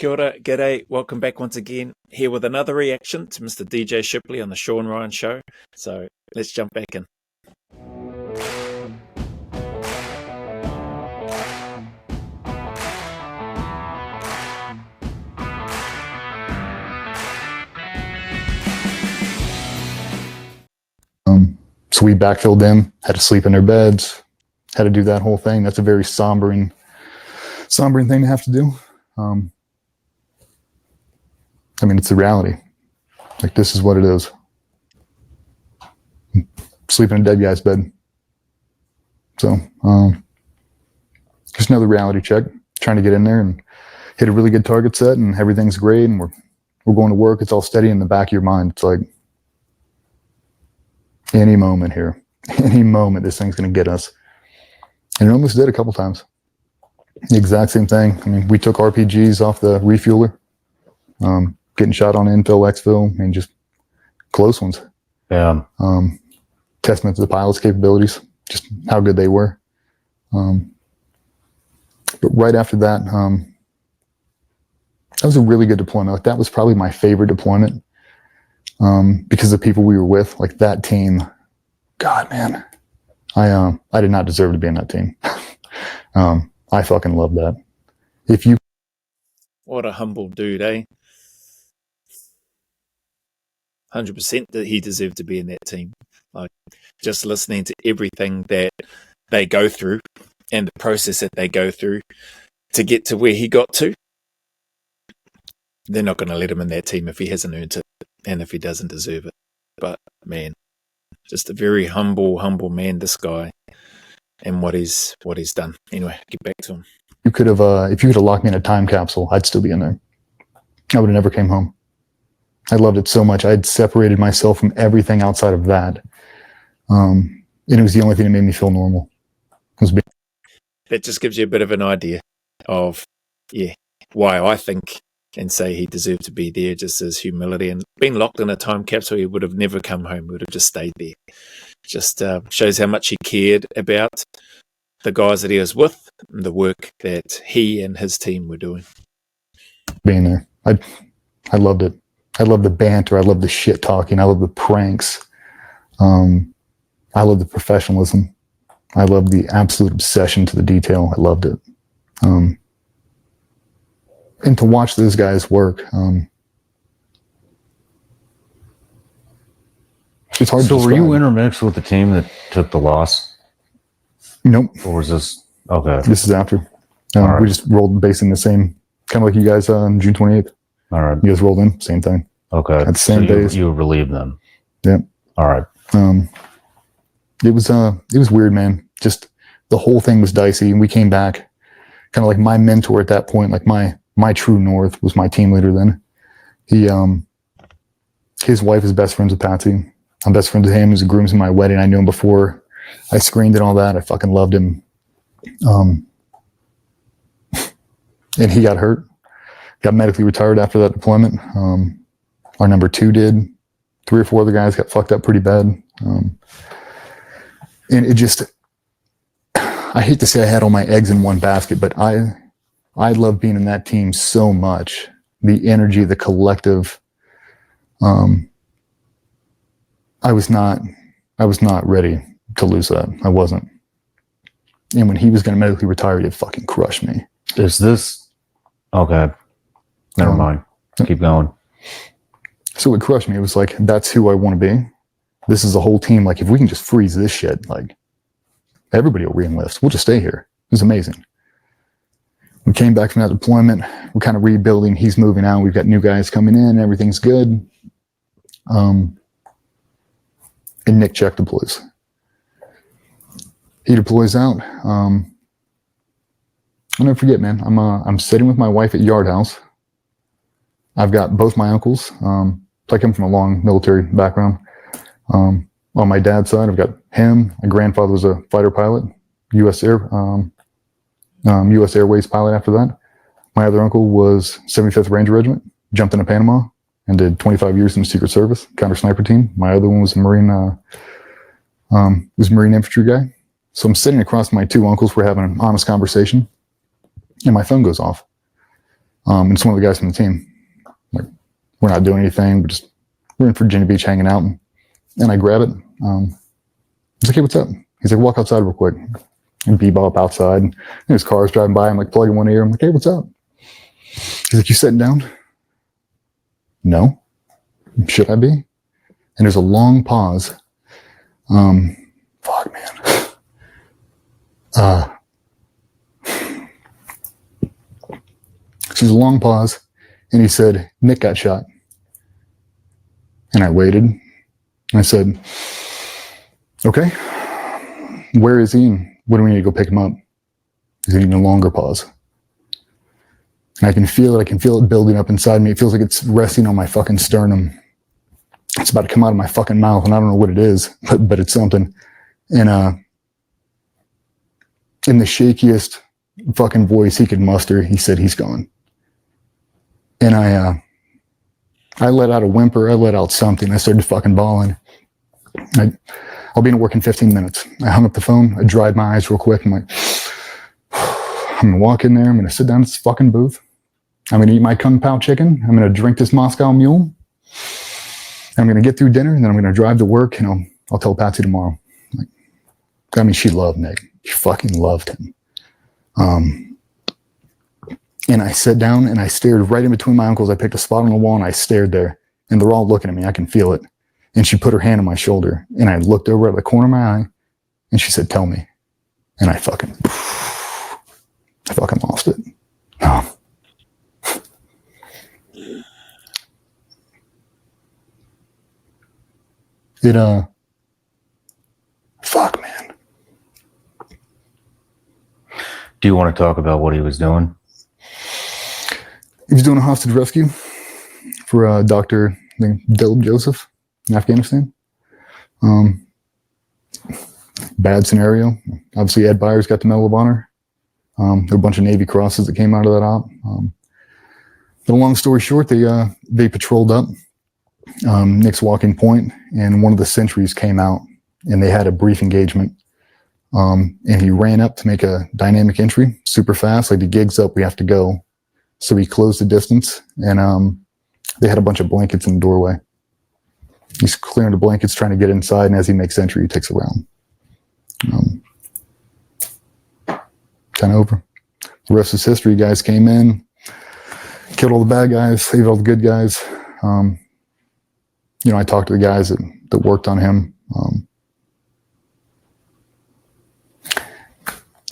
Kia ora, g'day, welcome back once again, here with another reaction to Mr. DJ Shipley on the Sean Ryan Show. So let's jump back in. So we backfilled them, had to sleep in their beds, had to do that whole thing. That's a very sombering thing to have to do. I mean, it's the reality. Like, this is what it is. Sleep in a dead guy's bed. So, just another reality check. Trying to get in there and hit a really good target set, and everything's great, and we're going to work. It's all steady in the back of your mind. It's like, any moment here, any moment, this thing's going to get us. And it almost did a couple times. The exact same thing. I mean, we took RPGs off the refueler, getting shot on infill, exfil, and just close ones. Yeah. Testament to the pilot's capabilities, just how good they were. But right after that, that was a really good deployment. Like, that was probably my favorite deployment, because the people we were with, like that team. God, man, I did not deserve to be in that team. I fucking love that. What a humble dude, eh? 100% that he deserved to be in that team. Like, just listening to everything that they go through and the process that they go through to get to where he got to, they're not going to let him in that team if he hasn't earned it and if he doesn't deserve it. But man, just a very humble man, this guy, and what he's done. Anyway, get back to him. You could have, if you could have locked me in a time capsule, I'd still be in there. I would have never came home. I loved it so much. I'd separated myself from everything outside of that. And it was the only thing that made me feel normal. That just gives you a bit of an idea of, why I think and say he deserved to be there, just his humility. And being locked in a time capsule, he would have never come home. He would have just stayed there. Just shows how much he cared about the guys that he was with and the work that he and his team were doing. Being there. I loved it. I love the banter. I love the shit talking. I love the pranks. I love the professionalism. I love the absolute obsession to the detail. I loved it. And to watch those guys work, it's hard to describe. Were you intermixed with the team that took the loss? Nope. Or was this? Okay. This is after. Right. We just rolled based in the same, kind of like you guys on June 28th. All right. You guys rolled in, same thing. Okay. At the same days. You relieved them. Yeah. All right. It was weird, man. Just the whole thing was dicey, and we came back. Kind of like my mentor at that point, like my true north was my team leader then. His wife is best friends with Patsy. I'm best friends with him. He was a groomsman at my wedding. I knew him before I screened and all that. I fucking loved him. And he got hurt. Got medically retired after that deployment. Our number 2 did. 3 or 4 other guys got fucked up pretty bad. And it just, I hate to say I had all my eggs in one basket, but I love being in that team so much. The energy, the collective. I was not ready to lose that. I wasn't. And when he was going to medically retire, it fucking crushed me. Is this okay? Never mind. Keep going. So it crushed me. It was like, that's who I want to be. This is a whole team. Like, if we can just freeze this shit, like, everybody will re-enlist. We'll just stay here. It was amazing. We came back from that deployment. We're kind of rebuilding. He's moving out. We've got new guys coming in. Everything's good. And Nick Check deploys. He deploys out. I'll never forget, man. I'm sitting with my wife at Yard House. I've got both my uncles. I come from a long military background. On my dad's side, I've got him. My grandfather was a fighter pilot, U.S. Airways pilot after that. My other uncle was 75th Ranger Regiment, jumped into Panama, and did 25 years in the Secret Service, counter sniper team. My other one was a Marine infantry guy. So I'm sitting across my 2 uncles. We're having an honest conversation, and my phone goes off. And it's one of the guys from the team. Like, we're not doing anything. We're in Virginia Beach hanging out. And I grab it. He's like, hey, what's up? He's like, walk outside real quick. And bebop outside. And his car's driving by. I'm like, plugging one ear. I'm like, hey, what's up? He's like, you sitting down? No. Should I be? And there's a long pause. Fuck, man. So there's a long pause. And he said, Nick got shot. And I waited. And I said, okay, where is he? And what do we need to go pick him up? He's in a longer pause. And I can feel it. I can feel it building up inside me. It feels like it's resting on my fucking sternum. It's about to come out of my fucking mouth, and I don't know what it is, but it's something. And in the shakiest fucking voice he could muster, he said, he's gone. And I let out a whimper. I let out something. I started fucking bawling. I'll be in work in 15 minutes. I hung up the phone. I dried my eyes real quick. I'm like, I'm going to walk in there. I'm going to sit down at this fucking booth. I'm going to eat my Kung Pao chicken. I'm going to drink this Moscow Mule. I'm going to get through dinner, and then I'm going to drive to work, and I'll tell Patsy tomorrow. Like, I mean, she loved Nick. She fucking loved him. And I sat down, and I stared right in between my uncles. I picked a spot on the wall, and I stared there. And they're all looking at me. I can feel it. And she put her hand on my shoulder, and I looked over at the corner of my eye, and she said, tell me. And I fucking lost it. Oh. Fuck, man. Do you want to talk about what he was doing? He was doing a hostage rescue for a doctor named Dilb Joseph in Afghanistan. Bad scenario. Obviously, Ed Byers got the Medal of Honor. There were a bunch of Navy crosses that came out of that op. But long story short, they patrolled up Nick's walking point, and one of the sentries came out, and they had a brief engagement. And he ran up to make a dynamic entry super fast. Like, the gig's up, we have to go. So he closed the distance, and they had a bunch of blankets in the doorway. He's clearing the blankets, trying to get inside, and as he makes entry, he takes a round. Kind of over. The rest is history. Guys came in, killed all the bad guys, saved all the good guys. I talked to the guys that worked on him.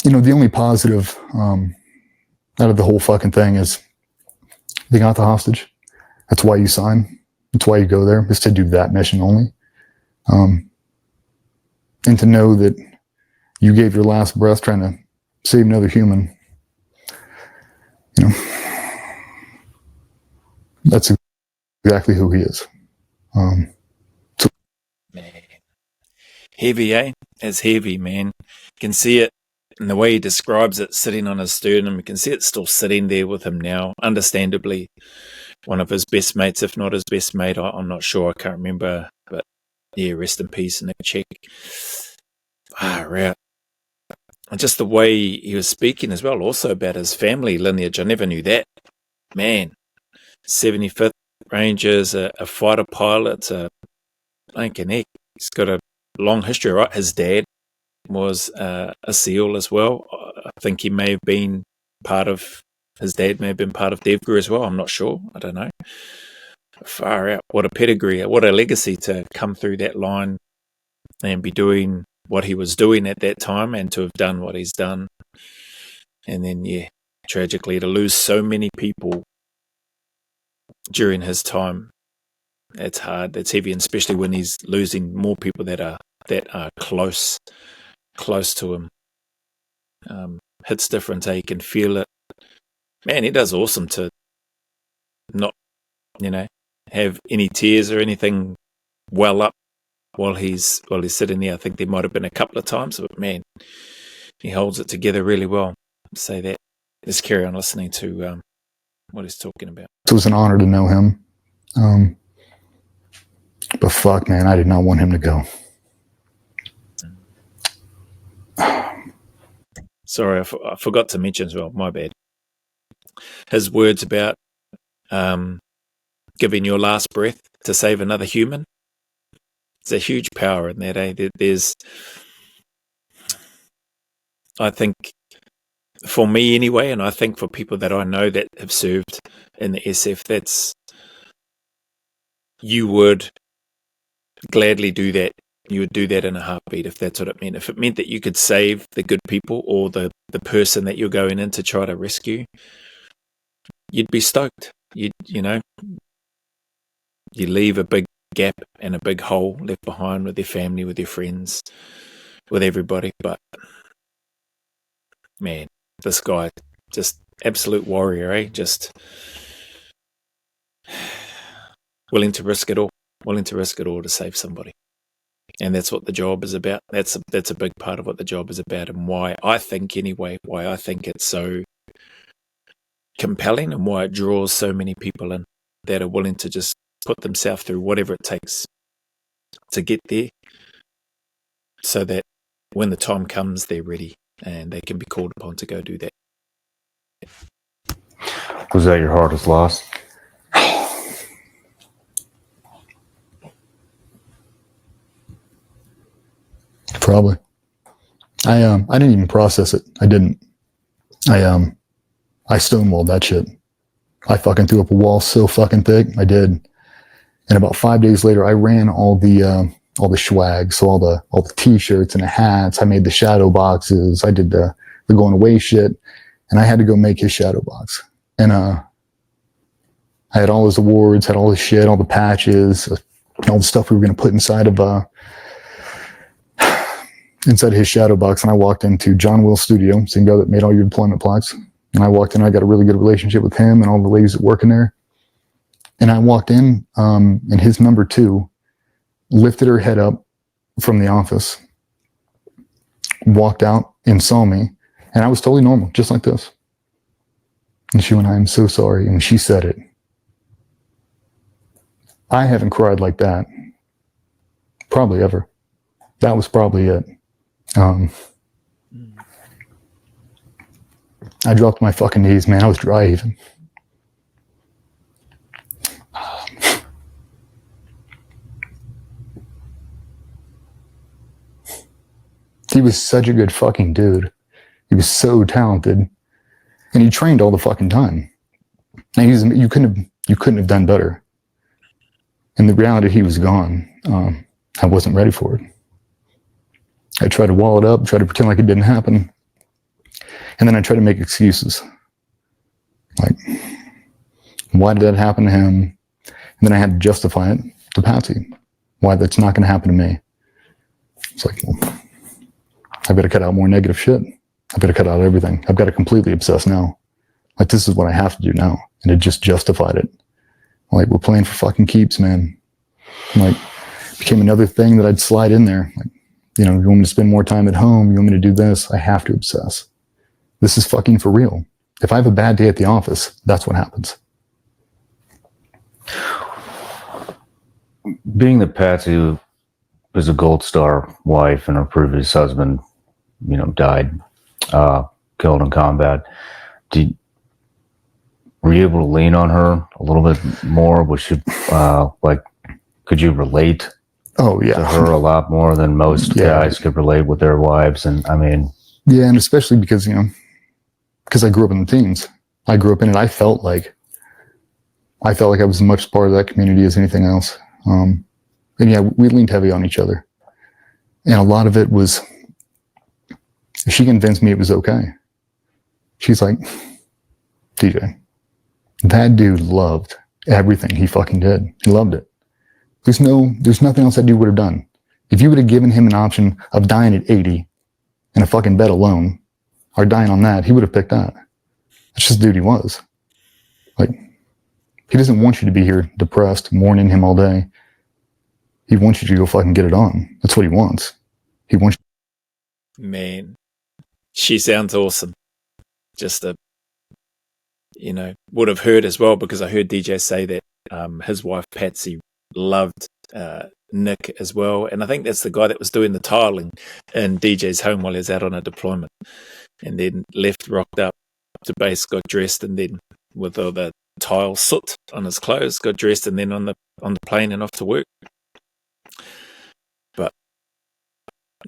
The only positive out of the whole fucking thing is they got the hostage. That's why you sign. That's why you go there, is to do that mission only. And to know that you gave your last breath trying to save another human. That's exactly who he is. Man. Heavy, eh? It's heavy, man. You can see it in the way he describes it sitting on his sternum. You can see it still sitting there with him now. Understandably, one of his best mates, if not his best mate. I'm not sure. I can't remember. But yeah, rest in peace, Nick Check. Right. And just the way he was speaking as well, also about his family lineage. I never knew that. Man, 75th Rangers, a fighter pilot, a blanking heck. He's got a long history, right? His dad was a SEAL as well. I think his dad may have been part of DEVGRU as well. I'm not sure. I don't know. Far out. What a pedigree. What a legacy to come through that line and be doing what he was doing at that time, and to have done what he's done. And then, yeah, tragically to lose so many people during his time. That's hard. That's heavy, and especially when he's losing more people that are close to him. Hits different. You can feel it. Man, he does awesome to not, have any tears or anything well up while he's sitting there. I think there might have been a couple of times, but man, he holds it together really well. Say that. Let's carry on listening to what he's talking about. It was an honor to know him. But fuck, man, I did not want him to go. Sorry, I forgot to mention as well. My bad. his words about giving your last breath to save another human. There's a huge power in that, eh? There's, I think, for me anyway, and I think for people that I know that have served in the SF, you would gladly do that. You would do that in a heartbeat if that's what it meant. If it meant that you could save the good people or the person that you're going in to try to rescue, you'd be stoked. You leave a big gap and a big hole left behind with your family, with your friends, with everybody. But man, this guy, just absolute warrior, eh? Just willing to risk it all to save somebody. And that's what the job is about. That's a big part of what the job is about, and why I think it's so compelling and why it draws so many people in that are willing to just put themselves through whatever it takes to get there, so that when the time comes, they're ready and they can be called upon to go do that. Was that your hardest loss? Probably. I didn't even process it. I didn't. I stonewalled that shit. I fucking threw up a wall so fucking thick. I did. And about 5 days later, I ran all the swag, so all the t-shirts and the hats. I made the shadow boxes. I did the going away shit, and I had to go make his shadow box. And I had all his awards, had all his shit, all the patches, all the stuff we were gonna put inside his shadow box. And I walked into John Will's studio, same guy that made all your deployment plaques. And I walked in, I got a really good relationship with him and all the ladies that work in there. And I walked in, and his number 2 lifted her head up from the office, walked out and saw me, and I was totally normal, just like this. And she went, "I am so sorry." And she said it. I haven't cried like that probably ever. That was probably it. I dropped my fucking knees, man. I was dry even. He was such a good fucking dude. He was so talented, and he trained all the fucking time. And you couldn't have done better. And the reality, he was gone. I wasn't ready for it. I tried to wall it up, tried to pretend like it didn't happen. And then I tried to make excuses. Like, why did that happen to him? And then I had to justify it to Patsy. Why that's not going to happen to me. It's like, well, I better cut out more negative shit. I better cut out everything. I've got to completely obsess now. Like, this is what I have to do now. And it just justified it. Like, we're playing for fucking keeps, man. Like, became another thing that I'd slide in there. Like, you want me to spend more time at home? You want me to do this? I have to obsess. This is fucking for real. If I have a bad day at the office, that's what happens. Being that Patsy was a Gold Star wife and her previous husband, died, killed in combat, were you able to lean on her a little bit more? Was she, could you relate to her a lot more than most guys could relate with their wives? And I mean... Yeah, and especially because, because I grew up in the teens. I grew up in it. I felt like I was as much part of that community as anything else. And yeah, we leaned heavy on each other. And a lot of it was, she convinced me it was okay. She's like, DJ, that dude loved everything he fucking did. He loved it. There's nothing else that dude would have done. If you would have given him an option of dying at 80 in a fucking bed alone, or dying on that, he would have picked that. That's just the dude he was. Like, he doesn't want you to be here depressed, mourning him all day. He wants you to go fucking get it on. That's what he wants. He wants you. Man, she sounds awesome. Just would have heard as well, because I heard DJ say that his wife Patsy loved Nick as well, and I think that's the guy that was doing the tiling in DJ's home while he was out on a deployment, and then left rocked up to base, got dressed, and then with all the tile soot on his clothes, got dressed, and then on the plane and off to work. But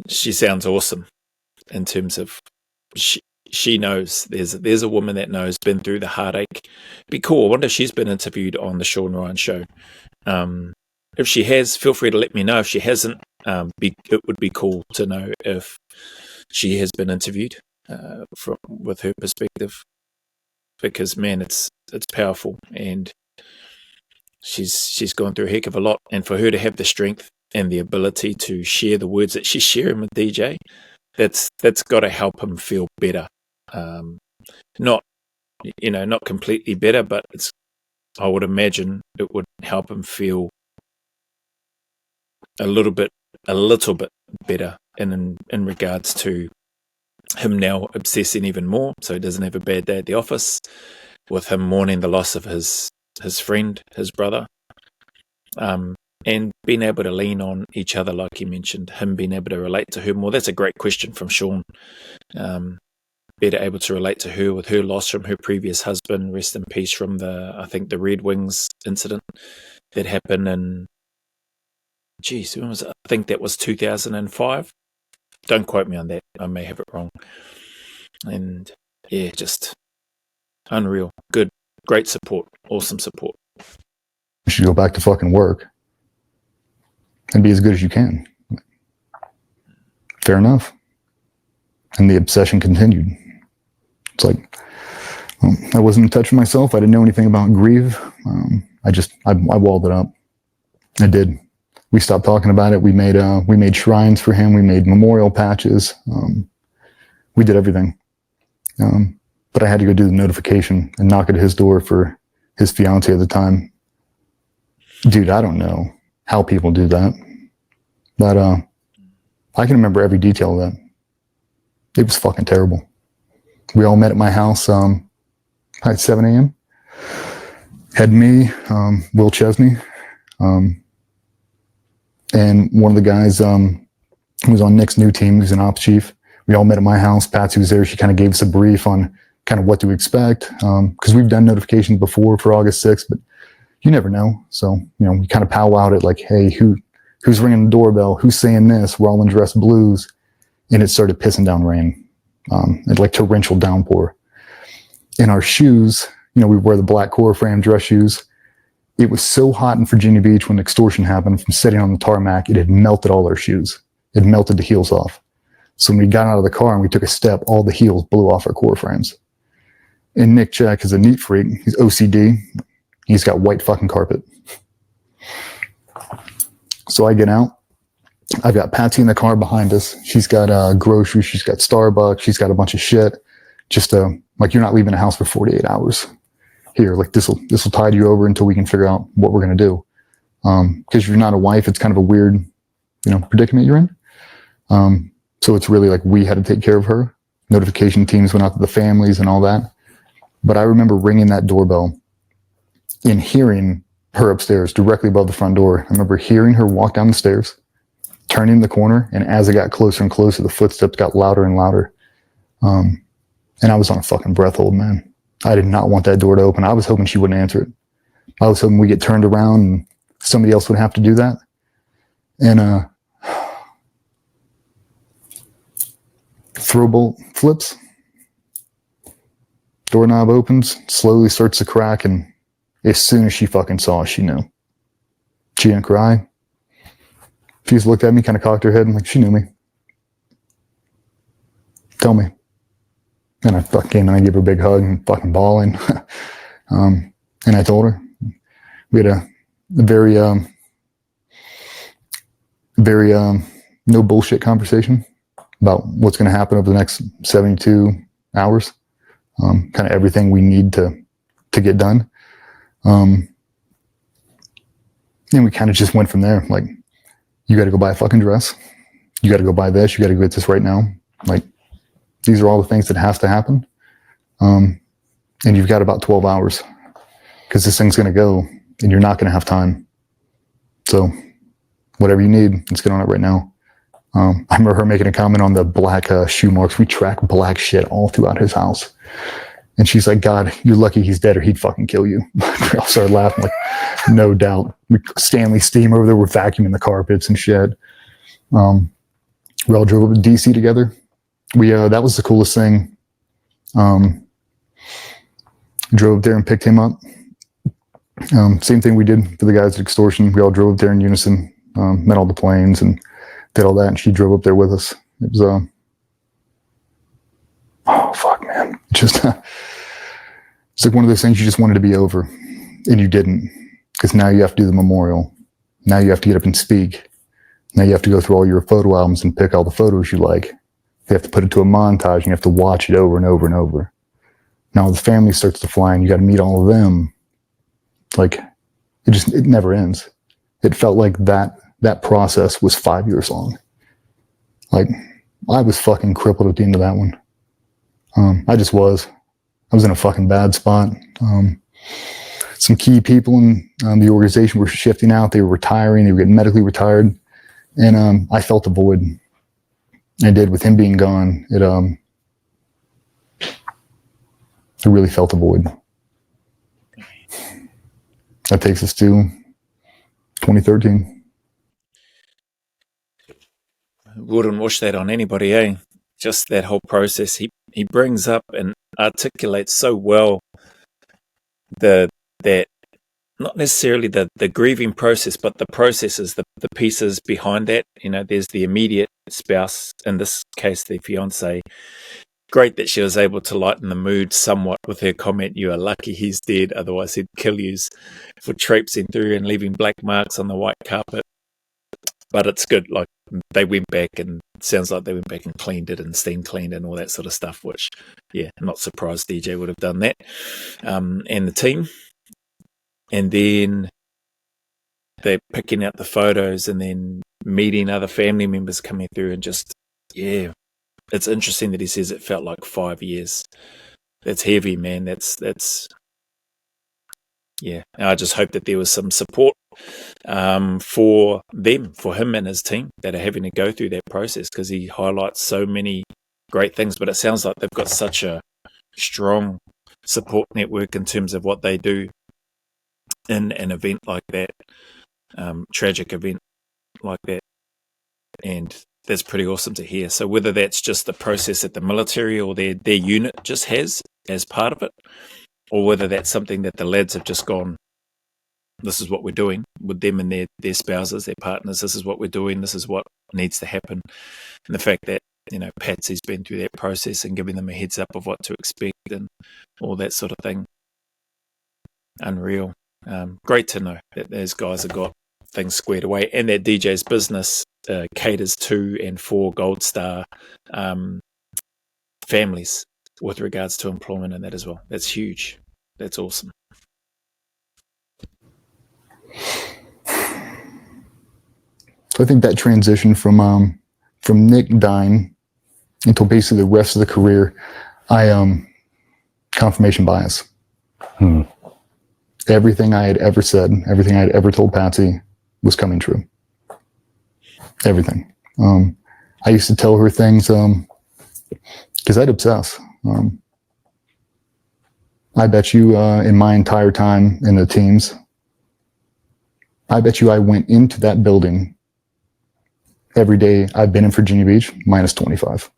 she sounds awesome in terms of she knows. There's a woman that knows, been through the heartache. Be cool. I wonder if she's been interviewed on the Sean Ryan show. If she has, feel free to let me know. If she hasn't, it would be cool to know if she has been interviewed with her perspective, because man, it's powerful, and she's gone through a heck of a lot, and for her to have the strength and the ability to share the words that she's sharing with DJ, that's got to help him feel better. Not completely better, but I would imagine it would help him feel a little bit better in regards to him now obsessing even more, so he doesn't have a bad day at the office, with him mourning the loss of his friend, his brother, and being able to lean on each other, like he mentioned, him being able to relate to her more. That's a great question from Sean. Better able to relate to her with her loss from her previous husband, rest in peace, from the Red Wings incident that happened in, when was it? I think that was 2005. Don't quote me on that. I may have it wrong. And yeah, just unreal. Good. Great support. Awesome support. You should go back to fucking work and be as good as you can. Fair enough. And the obsession continued. It's like, I wasn't in touch with myself. I didn't know anything about grief. I walled it up. I did. We stopped talking about it. We made shrines for him. We made memorial patches. We did everything. But I had to go do the notification and knock at his door for his fiance at the time. Dude, I don't know how people do that. But I can remember every detail of that. It was fucking terrible. We all met at my house at 7 a.m. Had me, Will Chesney, and one of the guys who was on Nick's new team, who's an ops chief. We all met at my house. Patsy was there. She kind of gave us a brief on kind of what to expect, because we've done notifications before for August 6th, but you never know. So, we kind of powwowed it like, hey, who's ringing the doorbell? Who's saying this? We're all in dress blues. And it started pissing down rain, like torrential downpour. In our shoes, we wear the black core frame dress shoes. It was so hot in Virginia Beach when Extortion happened, from sitting on the tarmac, it had melted all our shoes. It melted the heels off. So when we got out of the car and we took a step, all the heels blew off our core frames. And Nick Jack is a neat freak. He's OCD. He's got white fucking carpet. So I get out. I've got Patsy in the car behind us. She's got groceries. She's got Starbucks. She's got a bunch of shit. Just like, you're not leaving the house for 48 hours. Here, like, this will tide you over until we can figure out what we're going to do. Because you're not a wife, it's kind of a weird, predicament you're in. So it's really like we had to take care of her. Notification teams went out to the families and all that. But I remember ringing that doorbell and hearing her upstairs directly above the front door. I remember hearing her walk down the stairs, turning the corner, and as it got closer and closer, the footsteps got louder and louder. And I was on a fucking breath hold, man. I did not want that door to open. I was hoping she wouldn't answer it. I was hoping we get turned around and somebody else would have to do that. And throw bolt flips. Doorknob opens, slowly starts to crack, and as soon as she fucking saw us, she knew. She didn't cry. She just looked at me, kind of cocked her head, and like, she knew me. Tell me. And I fucking came and I gave her a big hug and fucking bawling. And I told her. We had a very no bullshit conversation about what's going to happen over the next 72 hours. Kind of everything we need to get done. And we kind of just went from there. Like, you got to go buy a fucking dress. You got to go buy this. You got to go get this right now. Like, these are all the things that has to happen. And you've got about 12 hours because this thing's going to go and you're not going to have time. So whatever you need, let's get on it right now. I remember her making a comment on the black shoe marks. We track black shit all throughout his house. And she's like, God, you're lucky he's dead or he'd fucking kill you. We all started laughing, like, no doubt. Stanley Steam over there, we're vacuuming the carpets and shit. We all drove up to DC together. That was the coolest thing. Drove up there and picked him up. Same thing we did for the guys at Extortion. We all drove up there in unison, met all the planes and did all that. And she drove up there with us. It was, oh, fuck, man. Just, it's like one of those things you just wanted to be over and you didn't, because now you have to do the memorial. Now you have to get up and speak. Now you have to go through all your photo albums and pick all the photos you like. You have to put it to a montage and you have to watch it over and over and over. Now the family starts to fly and you got to meet all of them. Like, it never ends. It felt like that process was 5 years long. Like, I was fucking crippled at the end of that one. I was in a fucking bad spot. Some key people in the organization were shifting out. They were retiring. They were getting medically retired. And I felt a void. I did. With him being gone, I really felt a void. That takes us to 2013. Wouldn't wish that on anybody, eh? Just that whole process. He brings up and articulates so well that not necessarily the grieving process, but the processes, the pieces behind that. You know, there's the immediate spouse, in this case the fiance. Great that she was able to lighten the mood somewhat with her comment, "You are lucky he's dead, otherwise he'd kill you," for traipsing through and leaving black marks on the white carpet. But it's good, like, they went back, and it sounds like they went back and cleaned it and steam cleaned and all that sort of stuff, which, yeah, I'm not surprised DJ would have done that. And the team. And then they're picking out the photos and then meeting other family members coming through, and just, yeah, it's interesting that he says it felt like 5 years. That's heavy, man. That's yeah. And I just hope that there was some support for them, for him and his team that are having to go through that process, because he highlights so many great things. But it sounds like they've got such a strong support network in terms of what they do in an event like that, tragic event like that. And that's pretty awesome to hear. So whether that's just the process that the military or their unit just has as part of it, or whether that's something that the lads have just gone, this is what we're doing with them and their spouses, their partners, this is what we're doing, this is what needs to happen. And the fact that, you know, Patsy's been through that process and giving them a heads up of what to expect and all that sort of thing. Unreal. Great to know that those guys have got things squared away, and that DJ's business caters to and for Gold Star families with regards to employment and that as well. That's huge. That's awesome. So I think that transition from Nick dying until basically the rest of the career, confirmation bias. Everything I had ever said, everything I had ever told Patsy was coming true. Everything. I used to tell her things because I'd obsess. I bet you in my entire time in the teams, I bet you I went into that building every day I've been in Virginia Beach, minus 25.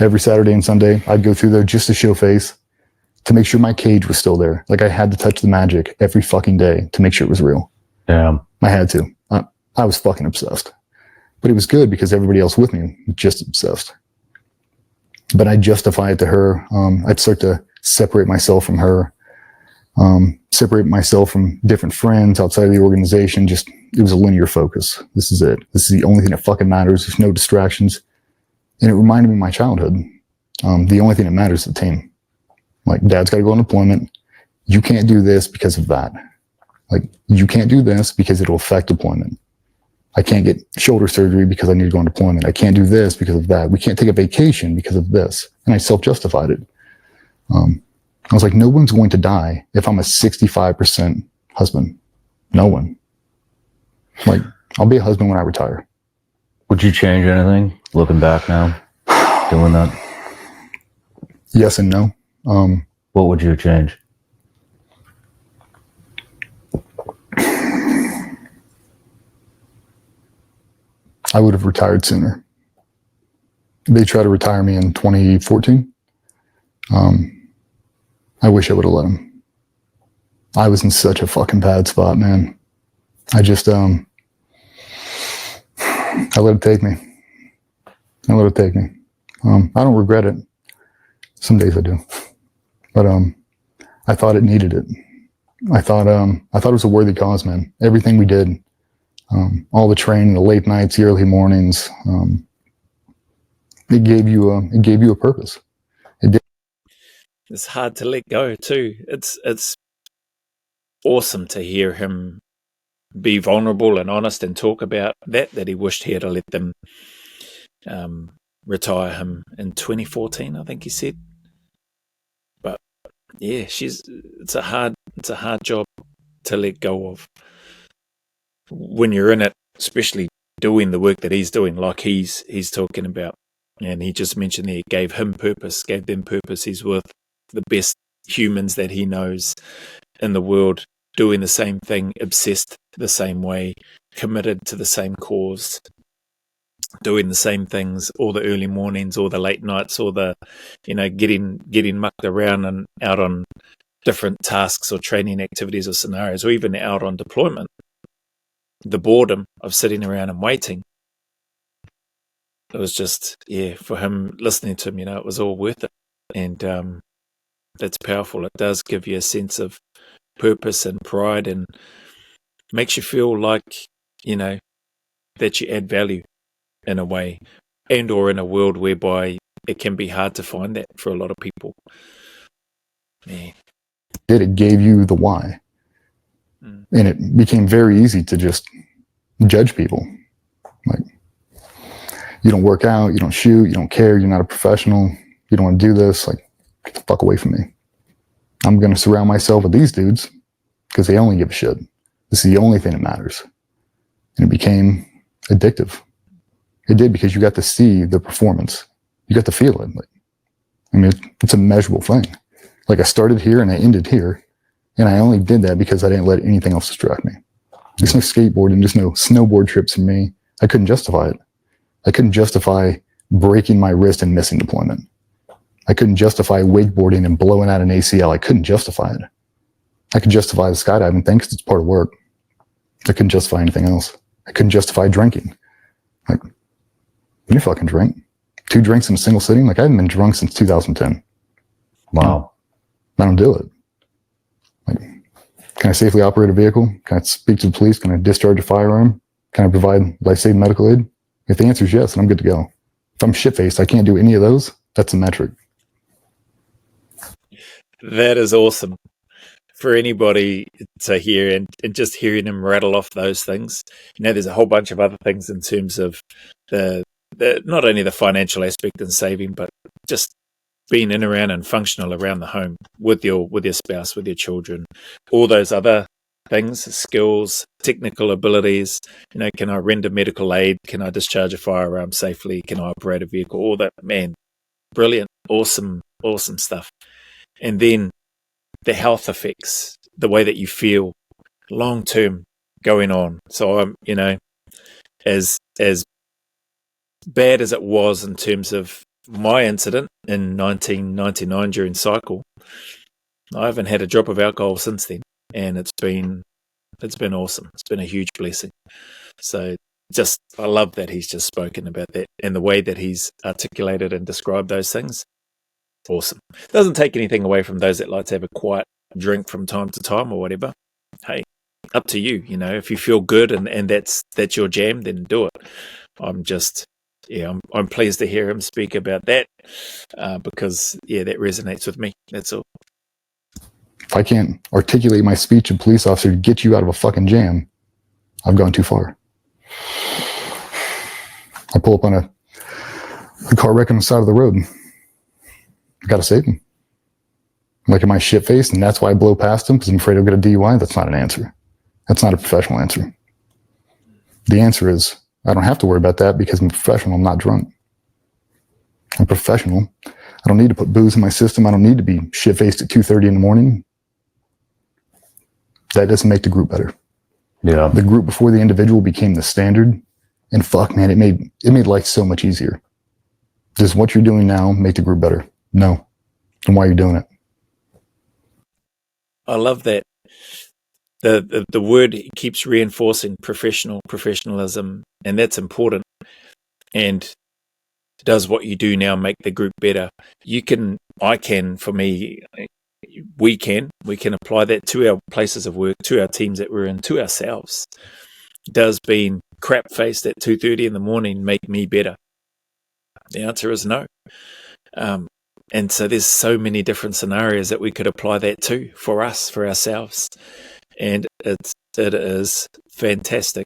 Every Saturday and Sunday, I'd go through there just to show face, to make sure my cage was still there. Like, I had to touch the magic every fucking day to make sure it was real. Yeah. I had to. I was fucking obsessed. But it was good because everybody else with me was just obsessed. But I'd justify it to her. I'd start to separate myself from her, separate myself from different friends outside of the organization. Just, it was a linear focus. This is it. This is the only thing that fucking matters. There's no distractions. And it reminded me of my childhood. The only thing that matters is the team. Like, Dad's got to go on deployment. You can't do this because of that. Like, you can't do this because it'll affect deployment. I can't get shoulder surgery because I need to go on deployment. I can't do this because of that. We can't take a vacation because of this. And I self-justified it. I was like, no one's going to die if I'm a 65% husband. No one. Like, I'll be a husband when I retire. Would you change anything looking back now, doing that? Yes and no. What would you change? I would have retired sooner. They tried to retire me in 2014. I wish I would have let them. I was in such a fucking bad spot, man. I just, I let it take me. I don't regret it. Some days I do. But I thought it needed it. I thought it was a worthy cause, man. Everything we did, all the training, the late nights, the early mornings, it gave you a purpose. It's hard to let go too. It's awesome to hear him be vulnerable and honest and talk about that he wished he had let them retire him in 2014, I think he said. But yeah, it's a hard job to let go of when you're in it, especially doing the work that he's doing, like he's talking about. And he just mentioned there, it gave them purpose. He's with the best humans that he knows in the world, doing the same thing, obsessed the same way, committed to the same cause, doing the same things, all the early mornings, all the late nights, all the, getting mucked around and out on different tasks or training activities or scenarios, or even out on deployment. The boredom of sitting around and waiting. It was just, for him, listening to him, it was all worth it. And that's powerful. It does give you a sense of purpose and pride, and makes you feel like, that you add value in a way, and or in a world whereby it can be hard to find that for a lot of people. Yeah. It gave you the why. And it became very easy to just judge people. Like, you don't work out, you don't shoot, you don't care, you're not a professional, you don't want to do this, like, get the fuck away from me. I'm going to surround myself with these dudes because they only give a shit. This is the only thing that matters. And it became addictive. It did, because you got to see the performance. You got to feel it. Like, it's a measurable thing. Like, I started here and I ended here. And I only did that because I didn't let anything else distract me. There's no skateboarding, there's no snowboard trips for me. I couldn't justify it. I couldn't justify breaking my wrist and missing deployment. I couldn't justify wakeboarding and blowing out an ACL. I couldn't justify it. I could justify the skydiving thing because it's part of work. I couldn't justify anything else. I couldn't justify drinking. Like, you fucking drink. 2 drinks in a single sitting? Like, I haven't been drunk since 2010. Wow. I don't do it. Like, can I safely operate a vehicle? Can I speak to the police? Can I discharge a firearm? Can I provide life-saving medical aid? If the answer is yes, then I'm good to go. If I'm shit-faced, I can't do any of those, that's a metric. That is awesome for anybody to hear, and just hearing him rattle off those things. There's a whole bunch of other things in terms of the not only the financial aspect and saving, but just being in, around and functional around the home with your spouse, with your children, all those other things, skills, technical abilities. Can I render medical aid? Can I discharge a firearm safely? Can I operate a vehicle? All that, man, brilliant, awesome stuff. And then the health effects, the way that you feel long term going on. So I'm, as bad as it was in terms of my incident in 1999 during cycle, I haven't had a drop of alcohol since then, and it's been awesome. It's been a huge blessing. So I love that he's just spoken about that, and the way that he's articulated and described those things. Awesome. Doesn't take anything away from those that like to have a quiet drink from time to time or whatever. Hey, up to you. If you feel good and that's your jam, then do it. I'm pleased to hear him speak about that because that resonates with me. That's all. If I can't articulate my speech to a police officer to get you out of a fucking jam, I've gone too far. I pull up on a car wreck on the side of the road. I gotta save him. Like, am I shit-faced and that's why I blow past him because I'm afraid I'll get a DUI? That's not an answer. That's not a professional answer. The answer is, I don't have to worry about that because I'm professional. I'm not drunk. I'm professional. I don't need to put booze in my system. I don't need to be shit-faced at 2:30 in the morning. That doesn't make the group better. Yeah. The group before the individual became the standard, and fuck, man, it made life so much easier. Does what you're doing now make the group better? No. And why are you doing it? I love that. The word keeps reinforcing professionalism, and that's important. And does what you do now make the group better? I can, for me, we can apply that to our places of work, to our teams that we're in, to ourselves. Does being crap-faced at 2:30 in the morning make me better? The answer is no. And so there's so many different scenarios that we could apply that to for us, for ourselves. And it is fantastic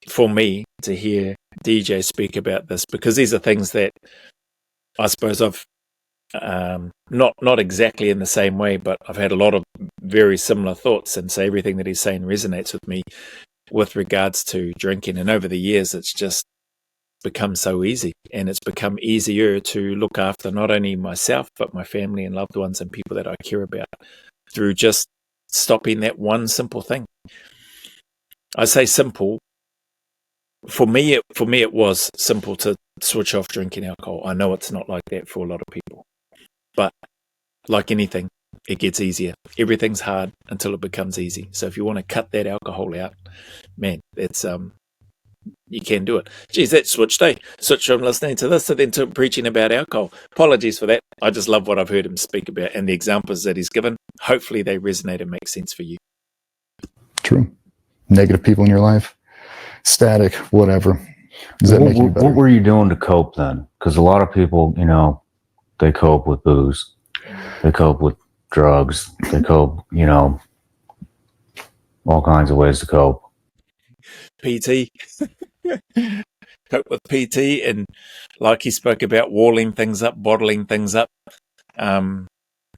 for me to hear DJ speak about this, because these are things that I suppose I've not exactly in the same way, but I've had a lot of very similar thoughts, and so everything that he's saying resonates with me with regards to drinking. And over the years, it's just become so easy, and it's become easier to look after not only myself, but my family and loved ones and people that I care about through just stopping that one simple thing. I say simple. For me, it was simple to switch off drinking alcohol. I know it's not like that for a lot of people, but like anything, it gets easier. Everything's hard until it becomes easy. So if you want to cut that alcohol out, man, it's you can do it. Geez, that switched, eh? Switched from listening to this to then to preaching about alcohol. Apologies for that. I just love what I've heard him speak about and the examples that he's given. Hopefully they resonate and make sense for you. True. Negative people in your life, static, whatever. Does that make you better? What were you doing to cope then? Because a lot of people, they cope with booze. They cope with drugs. They cope, all kinds of ways to cope. PT. Cope with PT, and like he spoke about, walling things up, bottling things up,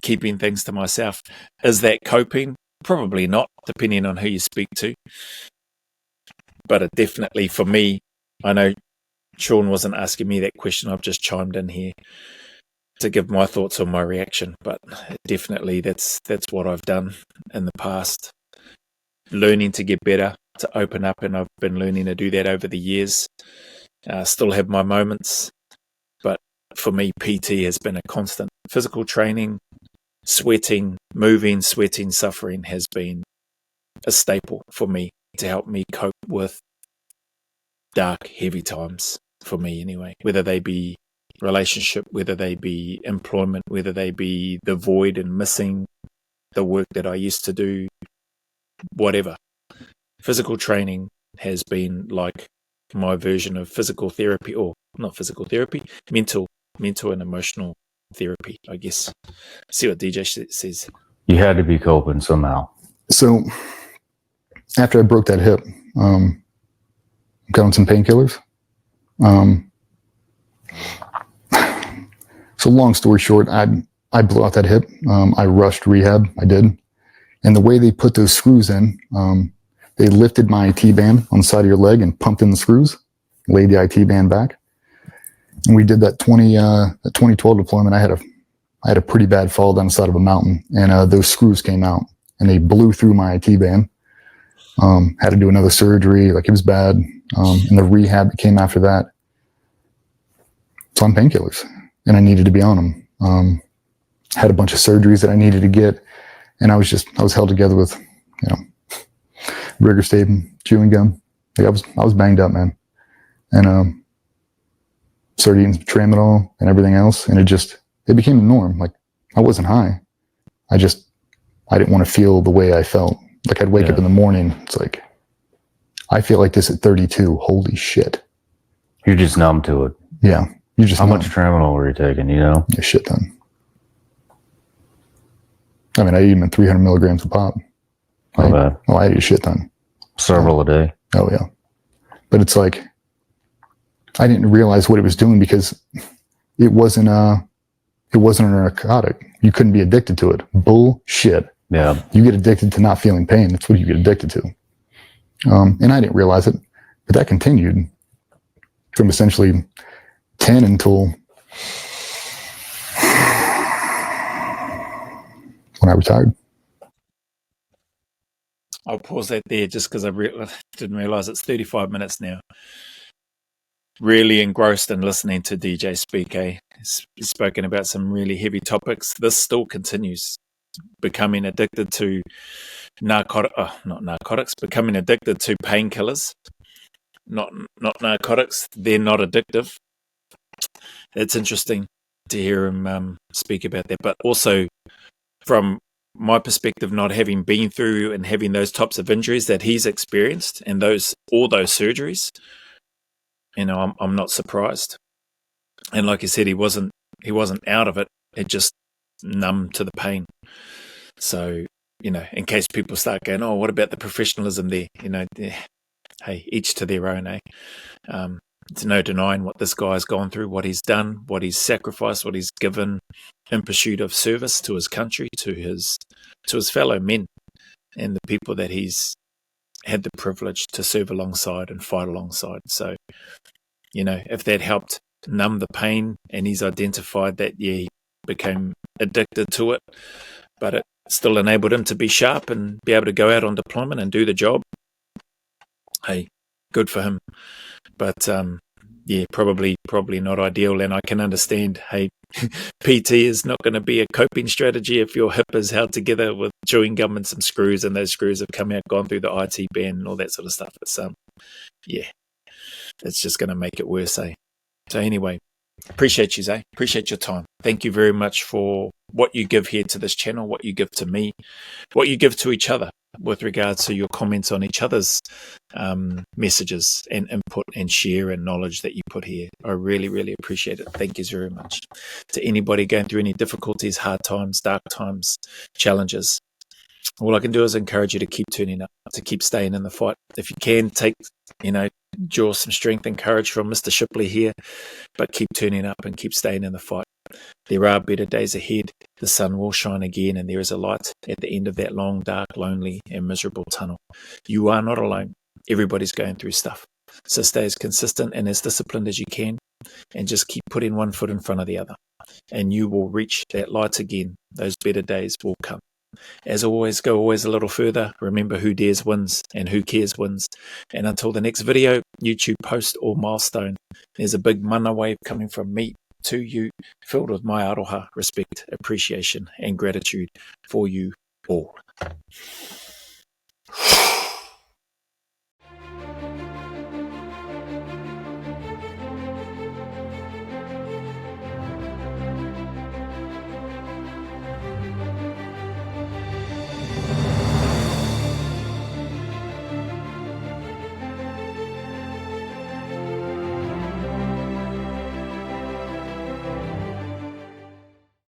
keeping things to myself. Is that coping? Probably not, depending on who you speak to. But it definitely, for me, I know Sean wasn't asking me that question. I've just chimed in here to give my thoughts on my reaction. But definitely that's what I've done in the past. Learning to get better, to open up, and I've been learning to do that over the years. Still have my moments, but for me, PT has been a constant. Physical training, sweating, moving, sweating, suffering has been a staple for me to help me cope with dark, heavy times, for me anyway, whether they be relationship, whether they be employment, whether they be the void and missing the work that I used to do, whatever. Physical training has been like my version of physical therapy, or not physical therapy, mental and emotional therapy, I guess. See what DJ says. You had to be coping somehow. So after I broke that hip, got on some painkillers. So long story short, I blew out that hip. I rushed rehab. I did. And the way they put those screws in, they lifted my IT band on the side of your leg and pumped in the screws, laid the IT band back. And we did that 2012 deployment. I had a pretty bad fall down the side of a mountain, and those screws came out and they blew through my IT band. Had to do another surgery. Like, it was bad. And the rehab that came after that. So I'm painkillers, and I needed to be on them. Had a bunch of surgeries that I needed to get, and I was held together with, rigor tape and chewing gum. Like, I was banged up, man. And started eating some tramadol and everything else, and it became the norm. Like, I wasn't high. I didn't want to feel the way I felt. Like, I'd wake up in the morning, it's like, I feel like this at 32. Holy shit. You're just numb to it. Yeah. How much tramadol were you taking, A shit ton. I mean, I eat them in 300 milligrams of pop. I eat a shit ton. Several a day. Oh, yeah. But it's like, I didn't realize what it was doing, because it wasn't a narcotic. You couldn't be addicted to it. Bullshit. Yeah. You get addicted to not feeling pain. That's what you get addicted to. And I didn't realize it, but that continued from essentially 10 until when I retired. I'll pause that there just because I didn't realize it's 35 minutes now. Really engrossed in listening to DJ speak. He's spoken about some really heavy topics. This still continues. Becoming addicted to becoming addicted to painkillers, not narcotics. They're not addictive. It's interesting to hear him speak about that, but also from my perspective, not having been through and having those types of injuries that he's experienced and all those surgeries, I'm not surprised. And like I said, he wasn't out of it. It just numbed to the pain. So, in case people start going, oh, what about the professionalism there? Hey, each to their own, There's no denying what this guy's gone through, what he's done, what he's sacrificed, what he's given in pursuit of service to his country, to his fellow men, and the people that he's had the privilege to serve alongside and fight alongside. So, if that helped numb the pain, and he's identified that, he became addicted to it, but it still enabled him to be sharp and be able to go out on deployment and do the job. Hey, good for him. But probably not ideal. And I can understand, hey, PT is not going to be a coping strategy if your hip is held together with chewing gum and some screws, and those screws have gone through the IT band and all that sort of stuff. It's it's just going to make it worse, So anyway, appreciate you, Zay. Appreciate your time. Thank you very much for what you give here to this channel, what you give to me, what you give to each other with regards to your comments on each other's messages and input and share and knowledge that you put here. I really, really appreciate it. Thank you very much. To anybody going through any difficulties, hard times, dark times, challenges, all I can do is encourage you to keep turning up, to keep staying in the fight. If you can, draw some strength and courage from Mr. Shipley here, but keep turning up and keep staying in the fight. There are better days ahead. The sun will shine again, and there is a light at the end of that long, dark, lonely, and miserable tunnel. You are not alone. Everybody's going through stuff. So stay as consistent and as disciplined as you can, and just keep putting one foot in front of the other. And you will reach that light again. Those better days will come. As always, go always a little further. Remember, who dares wins and who cares wins. And until the next video, YouTube post or milestone, there's a big mana wave coming from me to you, filled with my aroha, respect, appreciation, and gratitude for you all.